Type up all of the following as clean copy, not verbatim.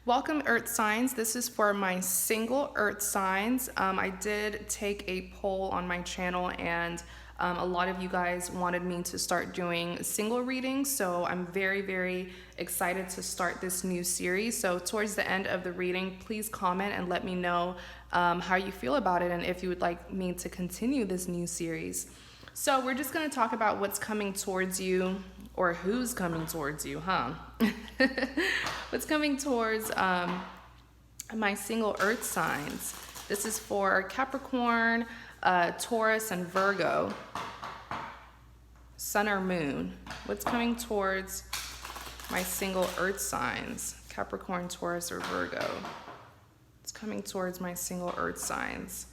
Welcome, Earth signs. This is for my single Earth signs. I did take a poll on my channel, and a lot of you guys wanted me to start doing single readings. So I'm very, very excited to start this new series. So towards the end of the reading, please comment and let me know how you feel about it and if you would like me to continue this new series. So we're just going to talk about what's coming towards you, or who's coming towards you, huh? What's coming towards my single Earth signs. This is for Capricorn, Taurus, and Virgo. Sun or Moon. What's coming towards my single Earth signs? Capricorn, Taurus, or Virgo. It's coming towards my single Earth signs.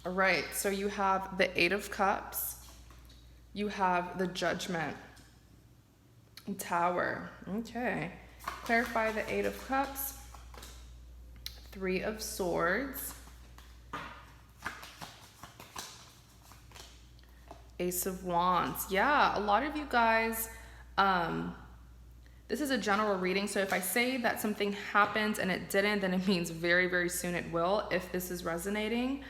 All right, so you have the Eight of Cups, you have the Judgment, Tower. Okay, clarify the Eight of Cups, Three of Swords, Ace of Wands. Yeah, a lot of you guys, this is a general reading, so if I say that something happened and it didn't, then it means very, very soon it will, if this is resonating.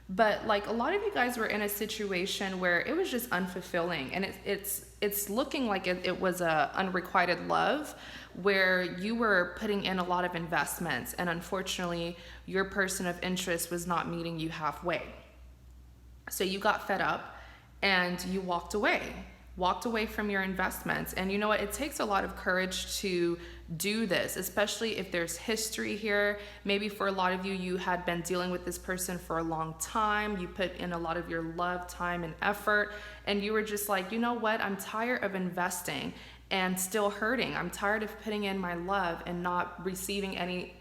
But like a lot of you guys were in a situation where it was just unfulfilling, and it's looking like it was a unrequited love where you were putting in a lot of investments, and unfortunately your person of interest was not meeting you halfway. So you got fed up and you walked away from your investments. And you know what? It takes a lot of courage to do this, especially if there's history here. Maybe for a lot of you, you had been dealing with this person for a long time. You put in a lot of your love, time, and effort, and you were just like, you know what? I'm tired of investing and still hurting. I'm tired of putting in my love and not receiving any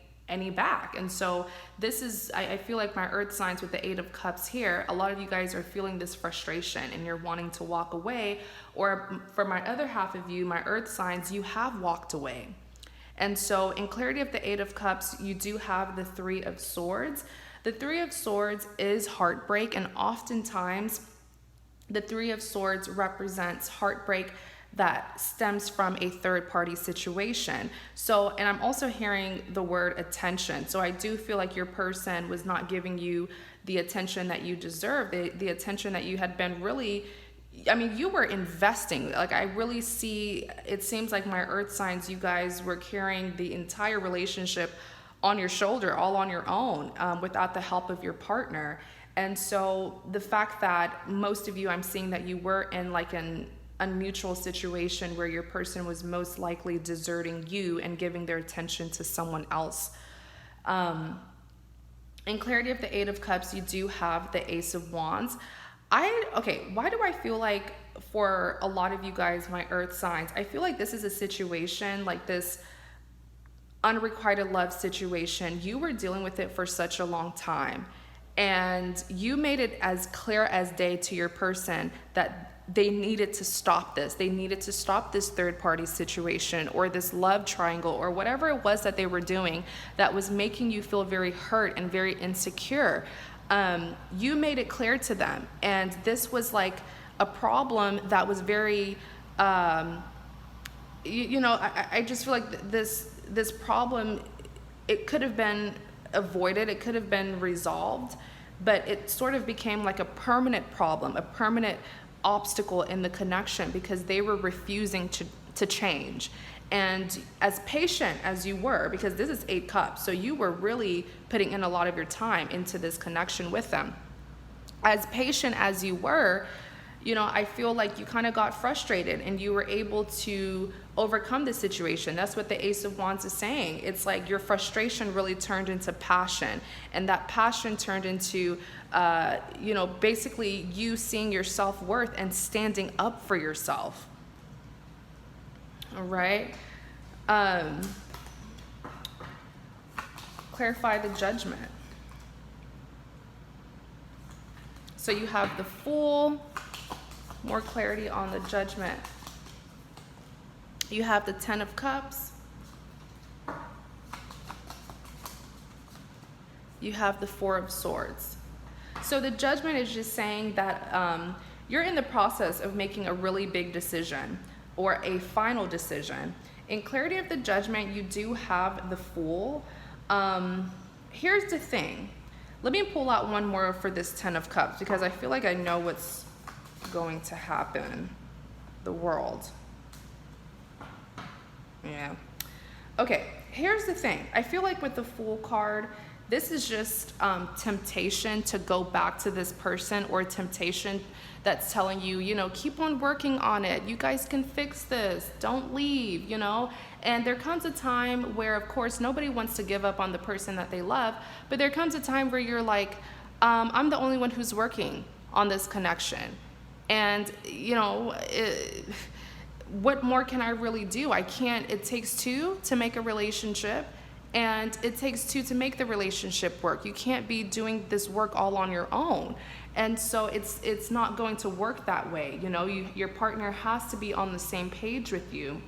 back. And so this is, I feel like my Earth signs with the Eight of Cups here, a lot of you guys are feeling this frustration and you're wanting to walk away. Or for my other half of you, my Earth signs, you have walked away. And so in clarity of the Eight of Cups, you do have the Three of Swords. The Three of Swords is heartbreak, and oftentimes the Three of Swords represents heartbreak that stems from a third-party situation. So, and I'm also hearing the word attention. So I do feel like your person was not giving you the attention that you deserve, the attention that you had been really, I mean, you were investing. Like I really see, it seems like my Earth signs, you guys were carrying the entire relationship on your shoulder, all on your own, without the help of your partner. And so the fact that most of you, I'm seeing that you were in like an unmutual situation where your person was most likely deserting you and giving their attention to someone else. In clarity of the Eight of Cups, you do have the Ace of Wands. Why do I feel like for a lot of you guys, my Earth signs, I feel like this is a situation, like this unrequited love situation. You were dealing with it for such a long time, and you made it as clear as day to your person that they needed to stop this. They needed to stop this third-party situation or this love triangle or whatever it was that they were doing that was making you feel very hurt and very insecure. You made it clear to them, and this was like a problem that was very, I just feel like this problem, it could have been avoided, it could have been resolved, but it sort of became like a permanent problem, a permanent obstacle in the connection because they were refusing to change. And as patient as you were, because this is Eight Cups, so you were really putting in a lot of your time into this connection with them. As patient as you were, I feel like you kind of got frustrated and you were able to overcome the situation. That's what the Ace of Wands is saying. It's like your frustration really turned into passion, and that passion turned into, basically you seeing your self-worth and standing up for yourself. All right. Clarify the Judgment. So you have the Fool. More clarity on the Judgment. You have the Ten of Cups. You have the Four of Swords. So the Judgment is just saying that you're in the process of making a really big decision or a final decision. In clarity of the judgment, you do have the Fool. Here's the thing. Let me pull out one more for this Ten of Cups, because I feel like I know what's going to happen. The World. Yeah. Okay, here's the thing. I feel like with the Fool card, this is just temptation to go back to this person, or temptation that's telling you, you know, keep on working on it. You guys can fix this. Don't leave, you know. And there comes a time where, of course, nobody wants to give up on the person that they love, but there comes a time where you're like, I'm the only one who's working on this connection. And, you know, what more can I really do? I can't. It takes two to make a relationship, and it takes two to make the relationship work. You can't be doing this work all on your own. And so it's not going to work that way. You know, your partner has to be on the same page with you.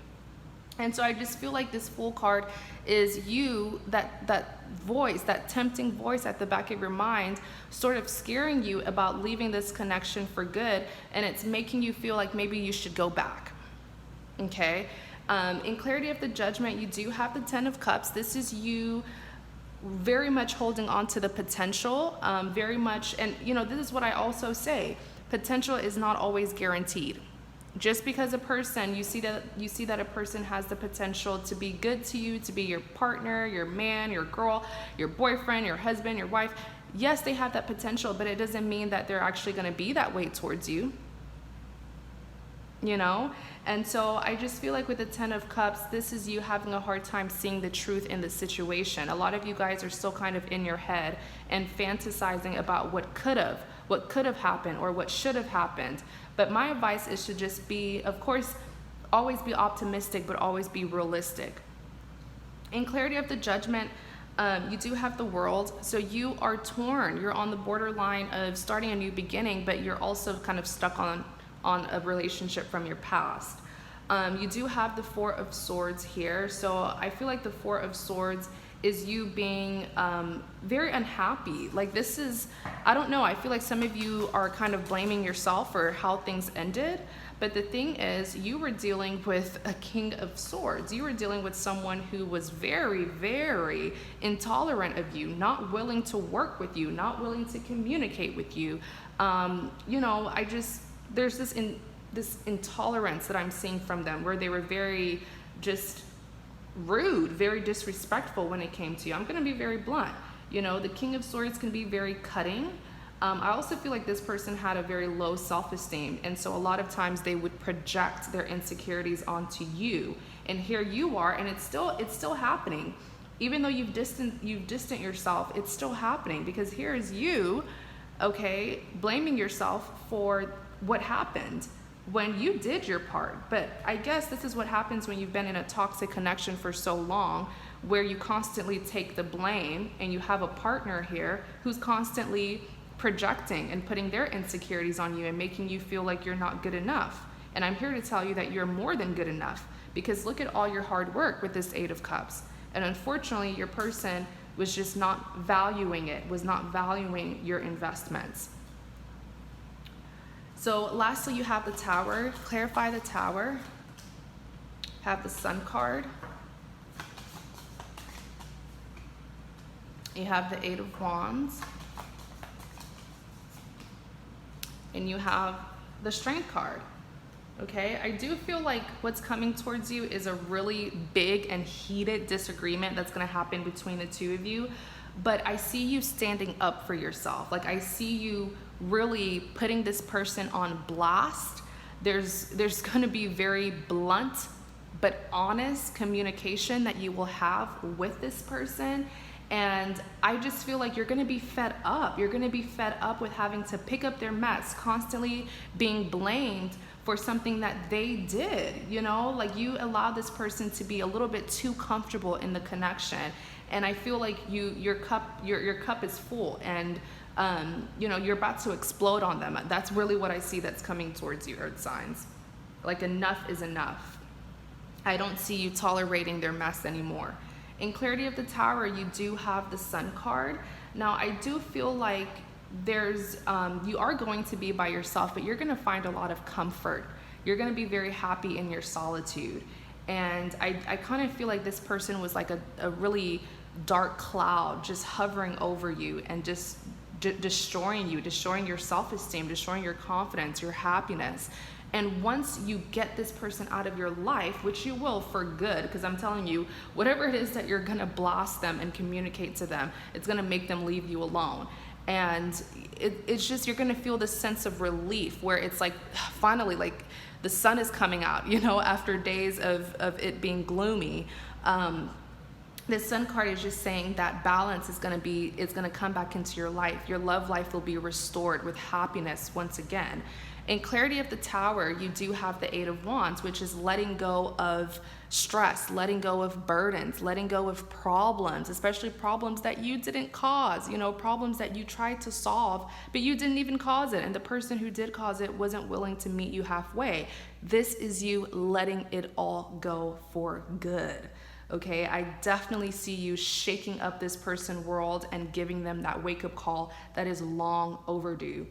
And so I just feel like this Fool card is you, that voice, that tempting voice at the back of your mind, sort of scaring you about leaving this connection for good, and it's making you feel like maybe you should go back. Okay? In clarity of the judgment, you do have the Ten of Cups. This is you very much holding on to the potential, very much, and you know, this is what I also say, potential is not always guaranteed. Just because a person, you see that a person has the potential to be good to you, to be your partner, your man, your girl, your boyfriend, your husband, your wife, yes, they have that potential, but it doesn't mean that they're actually going to be that way towards you. You know? And so I just feel like with the Ten of Cups, this is you having a hard time seeing the truth in the situation. A lot of you guys are still kind of in your head and fantasizing about what could have happened or what should have happened. But my advice is to just be, of course, always be optimistic, but always be realistic. In clarity of the judgment, you do have the World. So you are torn. You're on the borderline of starting a new beginning, but you're also kind of stuck on a relationship from your past. You do have the Four of Swords here. So I feel like the Four of Swords is you being very unhappy. Like this is, I don't know, I feel like some of you are kind of blaming yourself for how things ended. But the thing is, you were dealing with a King of Swords. You were dealing with someone who was very, very intolerant of you, not willing to work with you, not willing to communicate with you. You know, there's this intolerance that I'm seeing from them, where they were very just rude, very disrespectful when it came to you. I'm going to be very blunt. You know, the King of Swords can be very cutting. I also feel like this person had a very low self-esteem, and so a lot of times they would project their insecurities onto you. And here you are, and it's still happening. Even though you've distant yourself, it's still happening, because here is you, okay, blaming yourself for what happened when you did your part. But I guess this is what happens when you've been in a toxic connection for so long, where you constantly take the blame, and you have a partner here who's constantly projecting and putting their insecurities on you and making you feel like you're not good enough. And I'm here to tell you that you're more than good enough, because look at all your hard work with this Eight of Cups. And unfortunately, your person was just not valuing it, was not valuing your investments. So lastly, you have the Tower. Clarify the Tower. Have the Sun card. You have the Eight of Wands. And you have the Strength card. Okay, I do feel like what's coming towards you is a really big and heated disagreement that's going to happen between the two of you. But I see you standing up for yourself. Like I see you really putting this person on blast. There's going to be very blunt but honest communication that you will have with this person. And I just feel like you're going to be fed up. You're going to be fed up with having to pick up their mess, constantly being blamed for something that they did. You know, like you allow this person to be a little bit too comfortable in the connection. And I feel like your cup is full, and you know, you're about to explode on them. That's really what I see that's coming towards you, Earth signs. Like enough is enough. I don't see you tolerating their mess anymore. In clarity of the Tower, you do have the Sun card. Now, I do feel like you are going to be by yourself, but you're going to find a lot of comfort. You're going to be very happy in your solitude. And I kind of feel like this person was like a really dark cloud just hovering over you and just destroying you, destroying your self-esteem, destroying your confidence, your happiness. And once you get this person out of your life, which you will for good, because I'm telling you, whatever it is that you're gonna blast them and communicate to them, it's gonna make them leave you alone. And it's just, you're gonna feel this sense of relief where it's like, finally, like the sun is coming out, you know, after days of it being gloomy. The sun card is just saying that balance is going to come back into your life. Your love life will be restored with happiness once again. In clarity of the Tower, you do have the Eight of Wands, which is letting go of stress, letting go of burdens, letting go of problems, especially problems that you didn't cause, you know, problems that you tried to solve, but you didn't even cause it. And the person who did cause it wasn't willing to meet you halfway. This is you letting it all go for good. Okay, I definitely see you shaking up this person world and giving them that wake-up call that is long overdue.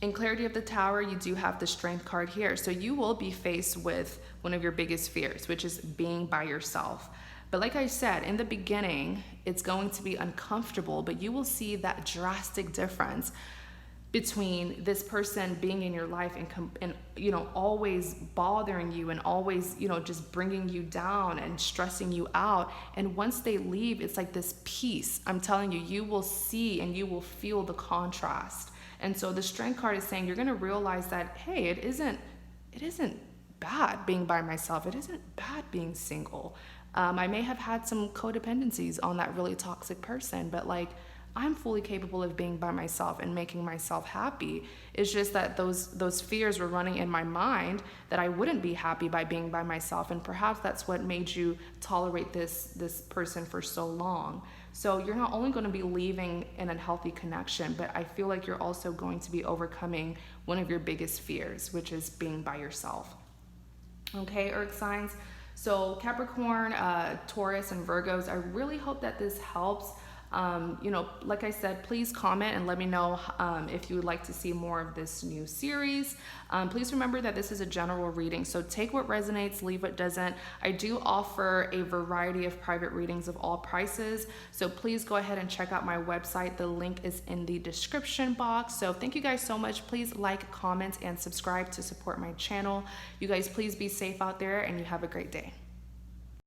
In clarity of the Tower, you do have the Strength card here. So you will be faced with one of your biggest fears, which is being by yourself. But like I said, in the beginning, it's going to be uncomfortable, but you will see that drastic difference between this person being in your life and you know, always bothering you and always, you know, just bringing you down and stressing you out. And once they leave, it's like this peace. I'm telling you, you will see and you will feel the contrast. And so the Strength card is saying you're going to realize that, hey, it isn't bad being by myself. It isn't bad being single. I may have had some codependencies on that really toxic person, but like, I'm fully capable of being by myself and making myself happy. It's just that those fears were running in my mind that I wouldn't be happy by being by myself, and perhaps that's what made you tolerate this person for so long. So you're not only going to be leaving an unhealthy connection, but I feel like you're also going to be overcoming one of your biggest fears, which is being by yourself. Okay, Earth signs. So Capricorn, Taurus, and Virgos, I really hope that this helps. You know, like I said, please comment and let me know if you would like to see more of this new series. Please remember that this is a general reading, so take what resonates, leave what doesn't. I do offer a variety of private readings of all prices, so please go ahead and check out my website. The link is in the description box. So thank you guys so much. Please like, comment, and subscribe to support my channel. You guys please be safe out there, and you have a great day.